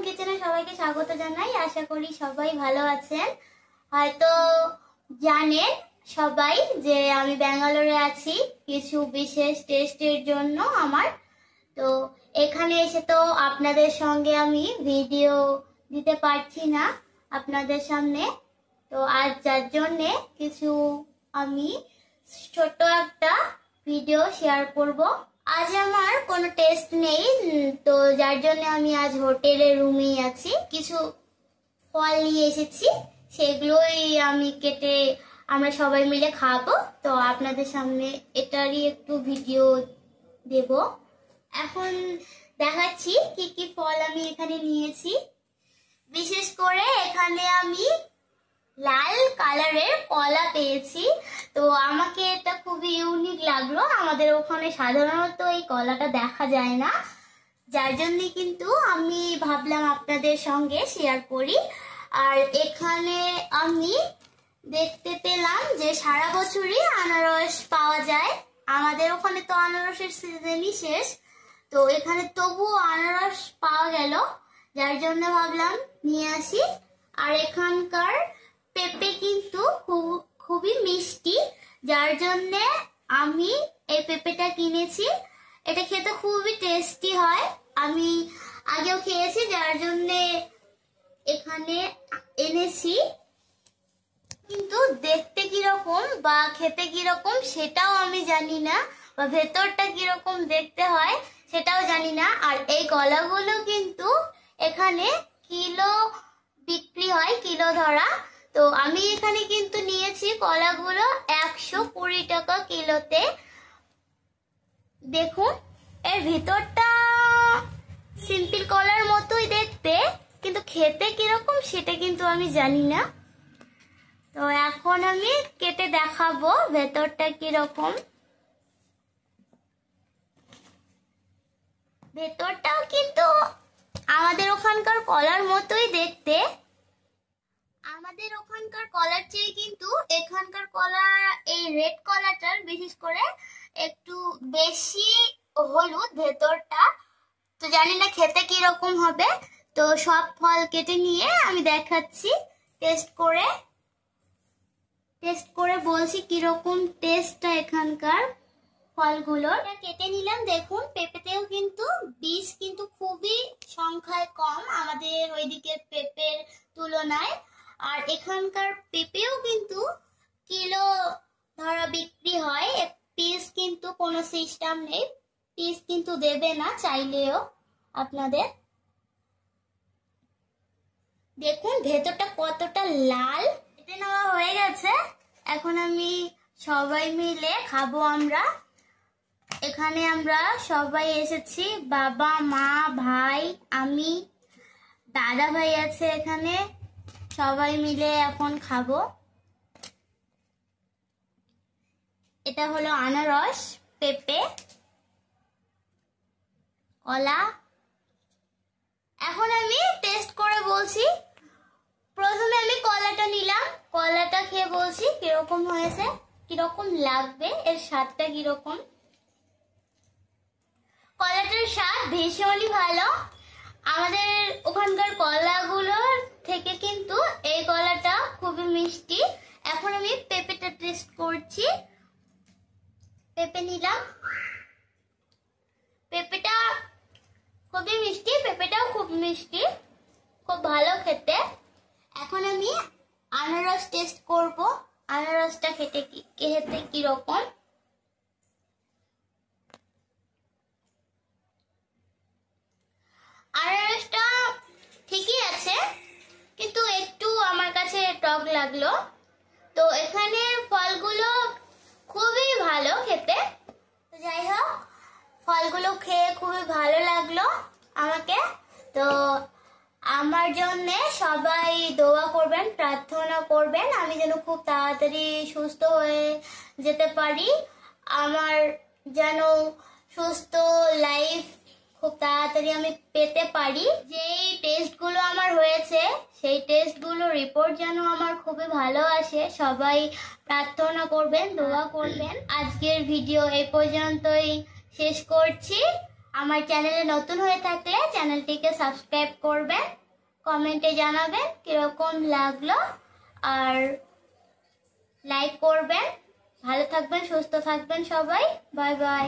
কিচেনে সবাইকে স্বাগত জানাই। আশা করি সবাই ভালো আছেন। হয়তো জানেন সবাই যে আমি ব্যাঙ্গালোরে আছি কিছু বিশেষ টেস্টের জন্য আমার। তো এখানে এসে তো আপনাদের সঙ্গে আমি ভিডিও দিতে পারছি না আপনাদের সামনে। তো আজ যার জন্যে কিছু আমি ছোট্ট একটা ভিডিও শেয়ার করব। আজ আমার কোনো টেস্ট নেই, তো যার জন্য আমি আজ হোটেলের রুমেই আছি। কিছু ফল নিয়ে এসেছি, সেগুলোই আমি কেটে আমরা সবাই মিলে খাবো। তো আপনাদের সামনে এটারই একটু ভিডিও দেব। এখন দেখাচ্ছি কি কি ফল আমি এখানে নিয়েছি। বিশেষ করে এখানে আমি লাল কালারের কলা পেয়েছি। তো আমাকে এটা খুবই ইউনিক লাগলো, আমাদের ওখানে সাধারণত এই কলাটা দেখা যায় না, যার জন্য কিন্তু আমি ভাবলাম আপনাদের সঙ্গে শেয়ার করি। আর এখানে আমি দেখতে পেলাম যে সারা বছরই আনারস পাওয়া যায়। আমাদের ওখানে তো আনারসের সিজনই শেষ, তো এখানে তবুও আনারস পাওয়া গেল, যার জন্য ভাবলাম নিয়ে আসি। আর এখানকার পেঁপে কিন্তু খুবই মিষ্টি, যার জন্যে আমি এই পেঁপেটা কিনেছি। এটা খেতে খুবই টেস্টি হয়, আমি আগেও খেয়েছি, যার জন্যে এখানে এনেছি। কিন্তু দেখতে কিরকম বা খেতে কিরকম সেটাও আমি জানি না, বা ভেতরটা কিরকম দেখতে হয় সেটাও জানি না। আর এই কলাগুলো কিন্তু এখানে কিলো বিক্রি হয়, কিলো ধরা। তো আমি এখানে কিন্তু নিয়েছি কলাগুলো 120 টাকা কিলোতে। দেখুন এর ভিতরটা সিম্পল কলার মতোই দেখতে, কিন্তু খেতে কিরকম সেটা কিন্তু আমি জানি না। তো এখন আমি কেটে দেখাবো ভেতরটা কিরকম। ভেতরটাও কিন্তু আমাদের ওখানকার কলার মতোই দেখতে। আমাদের ওখানকার কলার চেয়ে কিন্তু এখানকার কলা, এই রেড কলাটার বিশেষ করে একটু বেশি হলুদ ভেতরটা। তো জানি না খেতে কিরকম হবে। তো সব ফল কেটে নিয়ে আমি দেখাচ্ছি টেস্ট করে বলছি কিরকম টেস্টটা এখানকার ফলগুলোর। কেটে নিলাম। দেখুন পেঁপেতেও কিন্তু বীজ কিন্তু খুবই সংখ্যায় কম আমাদের ওইদিকে পেঁপের তুলনায়। আর এখানকার পেঁপেও কিন্তু কিলো ধরা বিক্রি হয়, পিস কিন্তু কোনো সিস্টেম নেই, পিস কিন্তু দেবে না চাইলেও আপনাদের। দেখুন ভেতরটা কতটা লাল। কেটে নেওয়া হয়ে গেছে, এখন আমি সবাই মিলে খাবো আমরা। এখানে আমরা সবাই এসেছি, বাবা মা ভাই, আমি, দাদা ভাই আছে এখানে, সবাই মিলে এখন খাবো। এটা হলো আনারস, পেঁপে, কলা। এখন আমি টেস্ট করে বলছি। প্রথমে আমি কলাটা নিলাম, কলাটা খেয়ে বলছি কিরকম হয়েছে, কিরকম লাগবে, এর স্বাদটা কিরকম। কলাটার স্বাদ ভীষণই ভালো। আমাদের ওখানকার কলাগুলোর থেকে কিন্তু এই কলাটা খুবই মিষ্টি। এখন আমি পেঁপেটা টেস্ট করছি। পেঁপে নিলাম, পেঁপেটা খুবই মিষ্টি, পেঁপেটাও খুব মিষ্টি, খুব ভালো খেতে। এখন আমি আনারস টেস্ট করব, আনারসটা খেতে কিরকম। আনারসটা ঠিকই আছে, কিন্তু একটু আমার কাছে টক লাগলো। তো এখানে ফলগুলো খুবই ভালো খেতে। তো যাই হোক, ফলগুলো খেয়ে খুবই ভালো লাগলো আমাকে। তো আমার জন্য সবাই দোয়া করবেন, প্রার্থনা করবেন, আমি যেন খুব তাড়াতাড়ি সুস্থ হয়ে যেতে পারি, আমার যেন সুস্থ লাইফ খুব তাড়াতাড়ি আমি পেতে পারি। যেই টেস্টগুলো আমার হয়েছে সেই টেস্টগুলো রিপোর্ট যেন আমার খুবই ভালো আসে। সবাই প্রার্থনা করবেন, দোয়া করবেন। আজকের ভিডিও এই পর্যন্তই শেষ করছি। আমার চ্যানেলে নতুন হয়ে থাকলে চ্যানেলটিকে সাবস্ক্রাইব করবেন, কমেন্টে জানাবেন কিরকম লাগলো, আর লাইক করবেন। ভালো থাকবেন, সুস্থ থাকবেন সবাই। Bye bye.